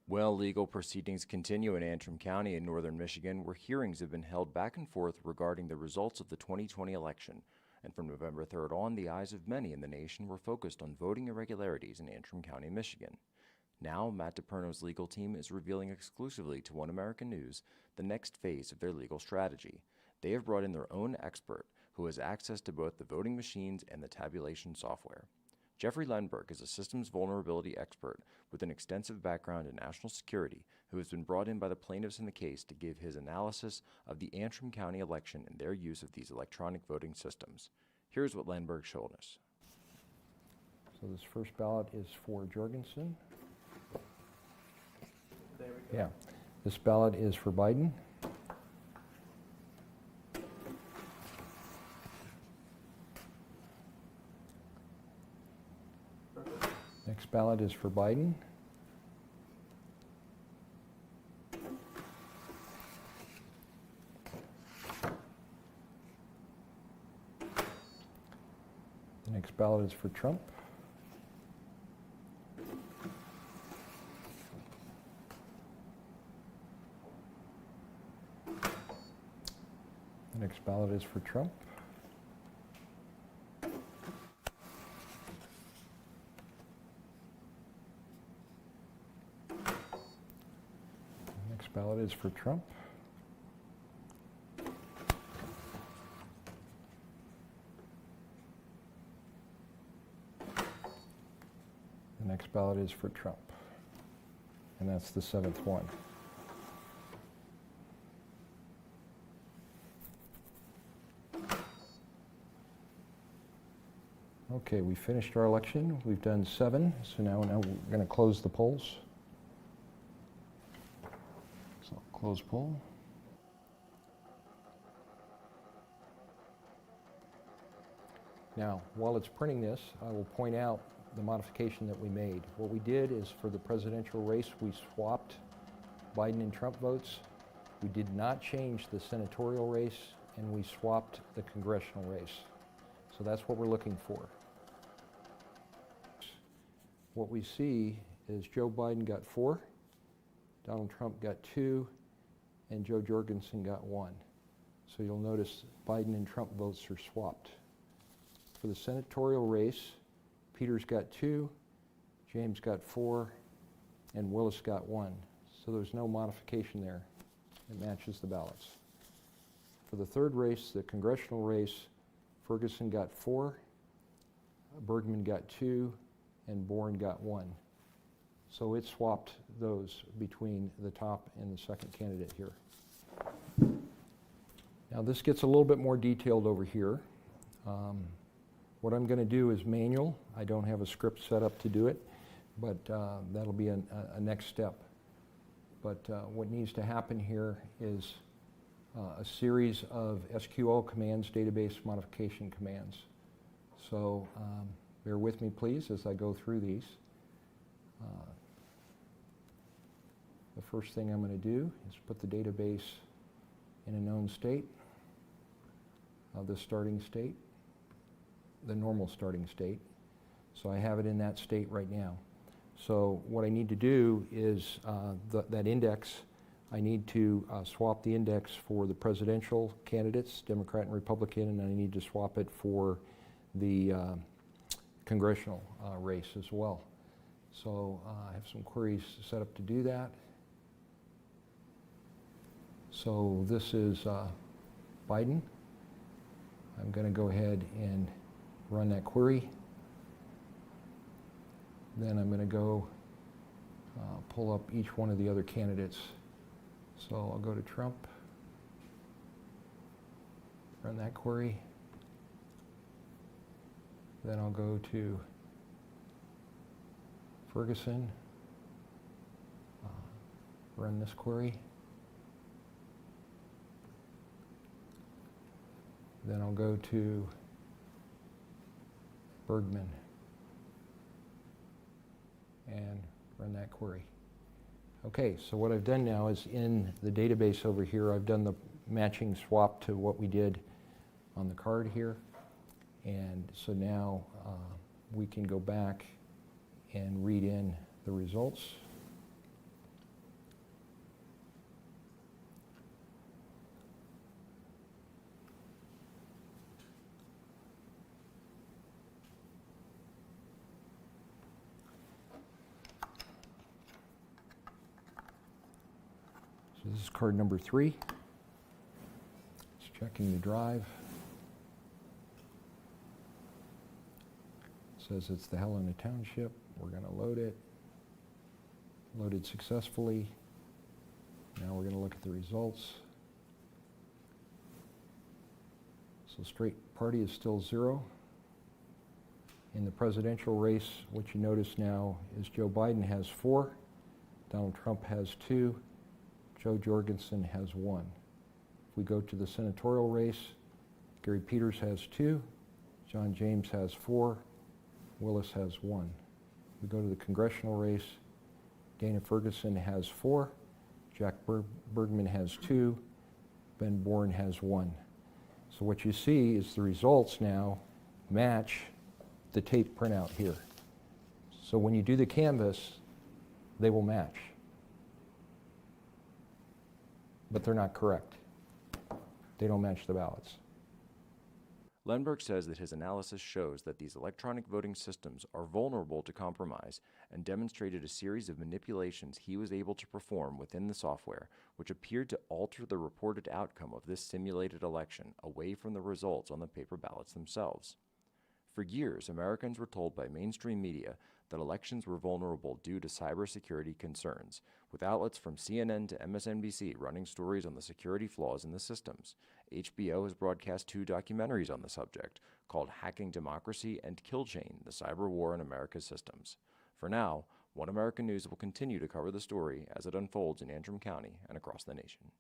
Well, legal proceedings continue in Antrim County in northern Michigan, where hearings have been held back and forth regarding the results of the 2020 election. And from November 3rd on, the eyes of many in the nation were focused on voting irregularities in Antrim County, Michigan. Now, Matt DePerno's legal team is revealing exclusively to One American News the next phase of their legal strategy. They have brought in their own expert who has access to both the voting machines and the tabulation software. Jeffrey Lenberg is a systems vulnerability expert with an extensive background in national security who has been brought in by the plaintiffs in the case to give his analysis of the Antrim County election and their use of these electronic voting systems. Here's what Lenberg showed us. So this first ballot is for Jorgensen. There we go. Yeah. This ballot is for Biden. Next ballot is for Biden. The next ballot is for Trump. The next ballot is for Trump. Next ballot is for Trump. The next ballot is for Trump. And that's the seventh one. Okay, we finished our election. We've done 7, so now we're going to close the polls. So close poll. Now, while it's printing this, I will point out the modification that we made. What we did is for the presidential race, we swapped Biden and Trump votes. We did not change the senatorial race, and we swapped the congressional race. So that's what we're looking for. What we see is Joe Biden got 4, Donald Trump got 2, and Joe Jorgensen got 1. So you'll notice Biden and Trump votes are swapped. For the senatorial race, Peters got 2, James got 4, and Willis got 1. So there's no modification there. It matches the ballots. For the third race, the congressional race, Ferguson got 4, Bergman got 2, and Bourne got 1. So it swapped those between the top and the second candidate here. Now this gets a little bit more detailed over here. What I'm going to do is manual. I don't have a script set up to do it, but that'll be a next step. But what needs to happen here is a series of SQL commands, database modification commands. So bear with me, please, as I go through these. The first thing I'm going to do is put the database in a known state, the starting state, the normal starting state. So I have it in that state right now. So what I need to do is that index, I need to swap the index for the presidential candidates, Democrat and Republican, and I need to swap it for the congressional race as well. So I have some queries set up to do that. So this is Biden. I'm going to go ahead and run that query. Then I'm going to go pull up each one of the other candidates. So I'll go to Trump, run that query. Then I'll go to Ferguson, run this query. Then I'll go to Bergman and run that query. Okay, so what I've done now is in the database over here, I've done the matching swap to what we did on the card here. And so now we can go back and read in the results. So this is card number 3. It's checking the drive. Says it's the Helena Township. We're going to load it. Loaded successfully. Now we're going to look at the results. So straight party is still 0. In the presidential race, what you notice now is Joe Biden has 4, Donald Trump has 2, Joe Jorgensen has 1. If we go to the senatorial race, Gary Peters has 2, John James has 4, Willis has 1. We go to the congressional race, Dana Ferguson has 4, Jack Bergman has 2, Ben Bourne has 1. So what you see is the results now match the tape printout here. So when you do the canvass, they will match. But they're not correct. They don't match the ballots. Lenberg says that his analysis shows that these electronic voting systems are vulnerable to compromise and demonstrated a series of manipulations he was able to perform within the software, which appeared to alter the reported outcome of this simulated election away from the results on the paper ballots themselves. For years, Americans were told by mainstream media that elections were vulnerable due to cybersecurity concerns, with outlets from CNN to MSNBC running stories on the security flaws in the systems. HBO has broadcast 2 documentaries on the subject, called Hacking Democracy and Kill Chain, the Cyber War in America's Systems. For now, One American News will continue to cover the story as it unfolds in Antrim County and across the nation.